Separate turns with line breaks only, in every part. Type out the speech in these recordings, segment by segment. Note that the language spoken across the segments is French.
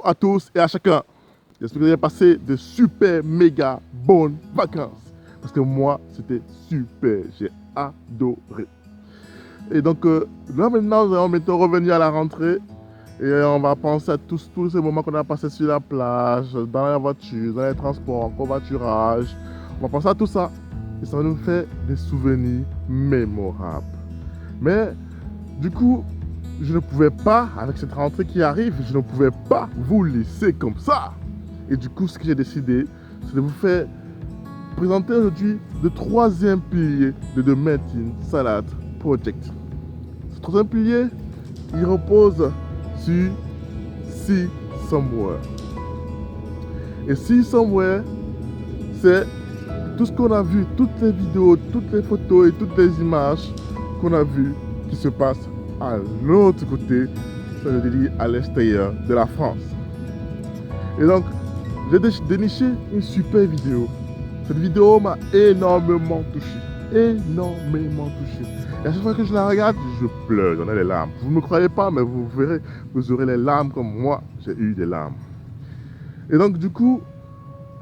à tous et à chacun. J'espère que vous avez passé de super méga bonnes vacances. Parce que moi, c'était super. J'ai adoré. Et donc, là maintenant, nous allons bientôt revenir à la rentrée. Et on va penser à tous ces moments qu'on a passés sur la plage, dans la voiture, dans les transports, en covoiturage. On va penser à tout ça. Et ça va nous faire des souvenirs mémorables. Mais, du coup, je ne pouvais pas, avec cette rentrée qui arrive, je ne pouvais pas vous laisser comme ça. Et du coup, ce que j'ai décidé, c'est de vous faire présenter aujourd'hui le troisième pilier de The Maintain Salad Project. Ce troisième pilier, il repose sur See Somewhere. Et See Somewhere, c'est tout ce qu'on a vu, toutes les vidéos, toutes les photos et toutes les images qu'on a vues qui se passent à l'autre côté, ça veut dire à l'extérieur de la France. Et donc, j'ai déniché une super vidéo. Cette vidéo m'a énormément touché. Énormément touché. Et à chaque fois que je la regarde, je pleure, j'en ai les larmes. Vous ne me croyez pas, mais vous verrez, vous aurez les larmes comme moi, j'ai eu des larmes. Et donc, du coup,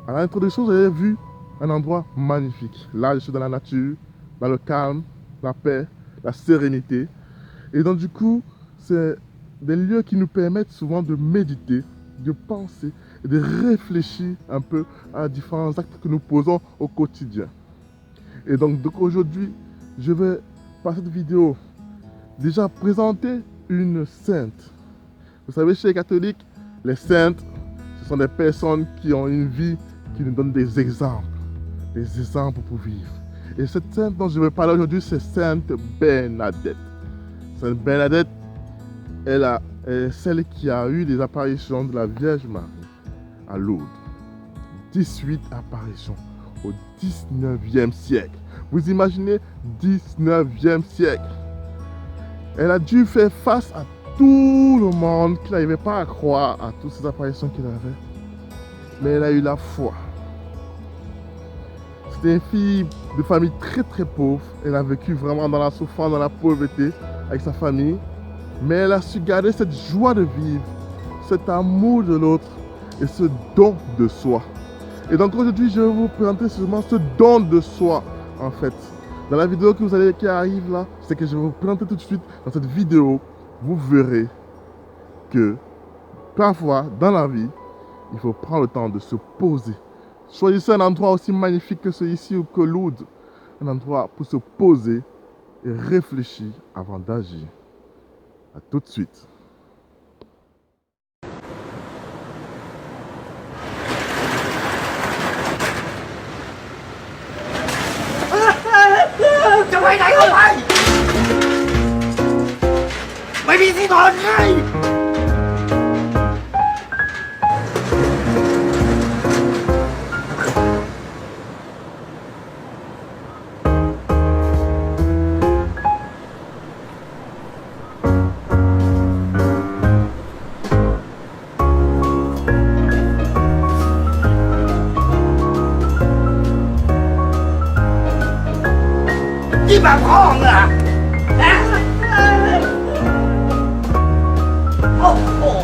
à l'introduction, j'avais vu un endroit magnifique. Là, je suis dans la nature, dans le calme, la paix, la sérénité. Et donc, du coup, c'est des lieux qui nous permettent souvent de méditer, de penser et de réfléchir un peu à différents actes que nous posons au quotidien. Et donc aujourd'hui, je vais, par cette vidéo, déjà présenter une sainte. Vous savez, chez les catholiques, les saintes, ce sont des personnes qui ont une vie qui nous donnent des exemples pour vivre. Et cette sainte dont je vais parler aujourd'hui, c'est Sainte Bernadette. Sainte Bernadette, elle est celle qui a eu des apparitions de la Vierge Marie à Lourdes. 18 apparitions au 19e siècle. Vous imaginez, 19e siècle. Elle a dû faire face à tout le monde qui n'arrivait pas à croire à toutes ces apparitions qu'elle avait. Mais elle a eu la foi. C'était une fille de famille très très pauvre. Elle a vécu vraiment dans la souffrance, dans la pauvreté avec sa famille. Mais elle a su garder cette joie de vivre, cet amour de l'autre et ce don de soi. Et donc aujourd'hui, je vais vous présenter seulement ce don de soi, en fait. Dans la vidéo qui arrive là, c'est que je vais vous présenter tout de suite. Dans cette vidéo, vous verrez que parfois, dans la vie, il faut prendre le temps de se poser. Choisissez un endroit aussi magnifique que celui-ci ou que Lourdes. Un endroit pour se poser et réfléchir avant d'agir. A tout de suite.
Qui va prendre là? Oh, oh.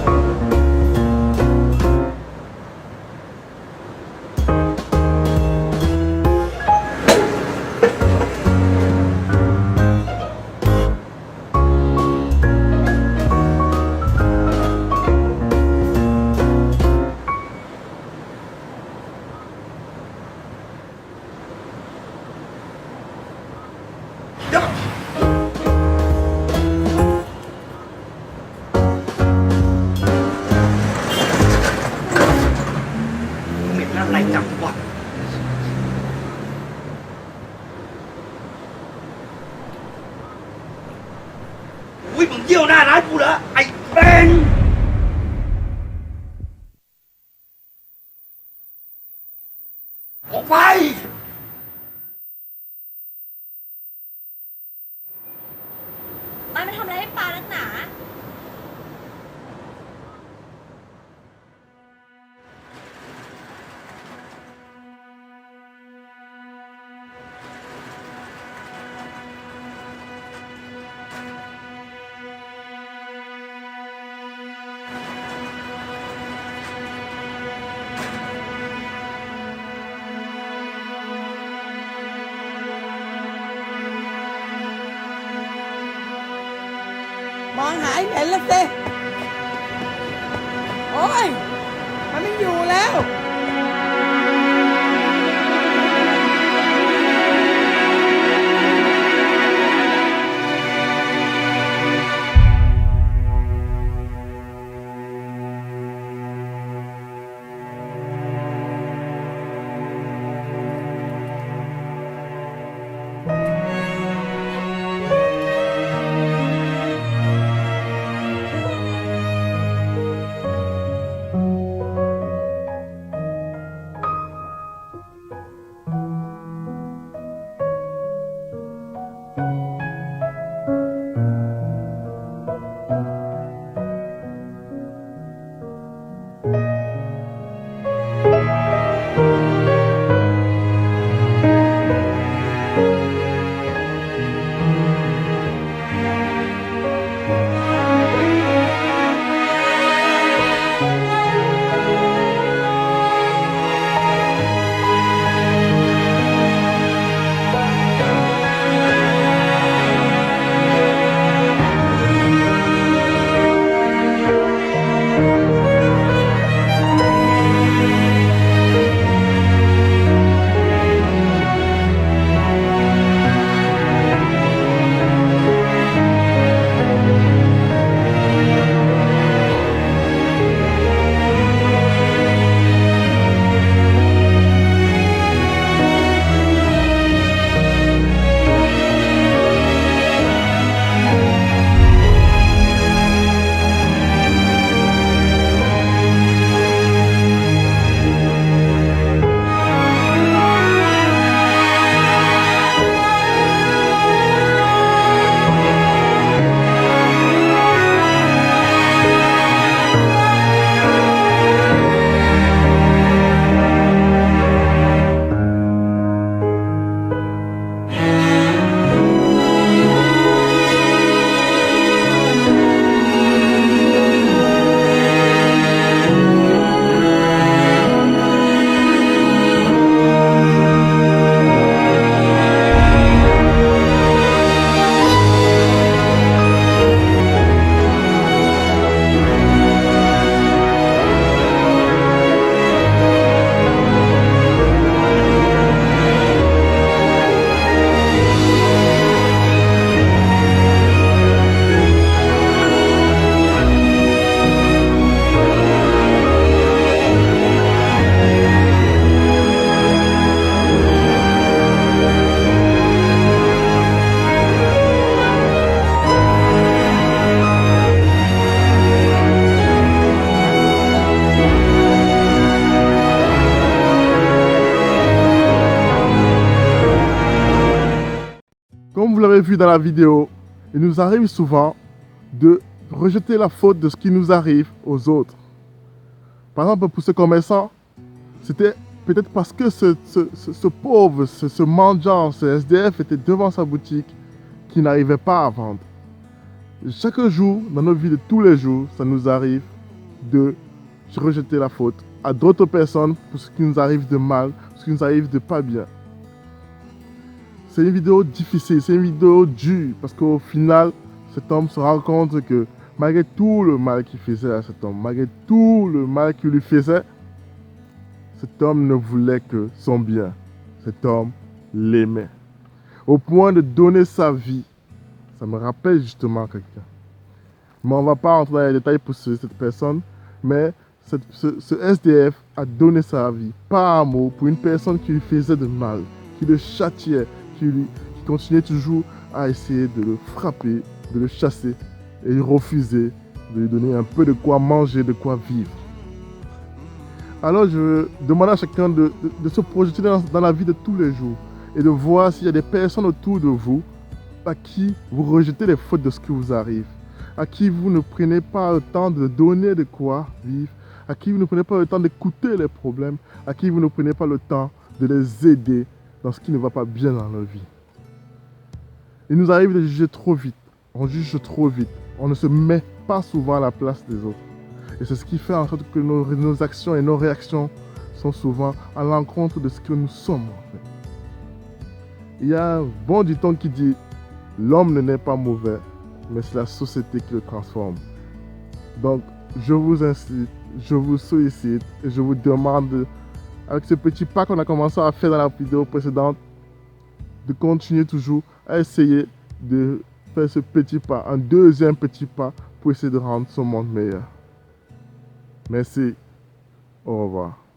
Ui, มึงเยี่ยวหน้าร้านกูเหรอไอ้เป็นออกไป
มันมาทำอะไรให้ปลานักหนา
เห็นละสิโอ้ยมันไม่อยู่แล้ว
Comme vous l'avez vu dans la vidéo, il nous arrive souvent de rejeter la faute de ce qui nous arrive aux autres. Par exemple, pour ce commerçant, c'était peut-être parce que ce pauvre, ce mendiant, ce SDF était devant sa boutique qu'il n'arrivait pas à vendre. Chaque jour, dans nos vies de tous les jours, ça nous arrive de rejeter la faute à d'autres personnes pour ce qui nous arrive de mal, pour ce qui nous arrive de pas bien. C'est une vidéo difficile, c'est une vidéo dure, parce qu'au final, cet homme se rend compte que malgré tout le mal qu'il faisait à cet homme, malgré tout le mal qu'il lui faisait, cet homme ne voulait que son bien. Cet homme l'aimait. Au point de donner sa vie. Ça me rappelle justement quelqu'un. Mais on ne va pas entrer dans les détails pour cette personne, mais ce SDF a donné sa vie par amour pour une personne qui lui faisait de mal, qui le châtiait, qui continuait toujours à essayer de le frapper, de le chasser, et il refusait de lui donner un peu de quoi manger, de quoi vivre. Alors je demande à chacun de se projeter dans la vie de tous les jours et de voir s'il y a des personnes autour de vous à qui vous rejetez les fautes de ce qui vous arrive, à qui vous ne prenez pas le temps de donner de quoi vivre, à qui vous ne prenez pas le temps d'écouter les problèmes, à qui vous ne prenez pas le temps de les aider dans ce qui ne va pas bien dans leur vie. Il nous arrive de juger trop vite, on juge trop vite, on ne se met pas souvent à la place des autres. Et c'est ce qui fait en sorte que nos actions et nos réactions sont souvent à l'encontre de ce que nous sommes en fait. Il y a un bon dicton qui dit « L'homme ne naît pas mauvais, mais c'est la société qui le transforme. Donc, je vous incite, je vous sollicite et je vous demande, avec ce petit pas qu'on a commencé à faire dans la vidéo précédente, de continuer toujours à essayer de faire ce petit pas, un deuxième petit pas pour essayer de rendre ce monde meilleur. Merci. Au revoir.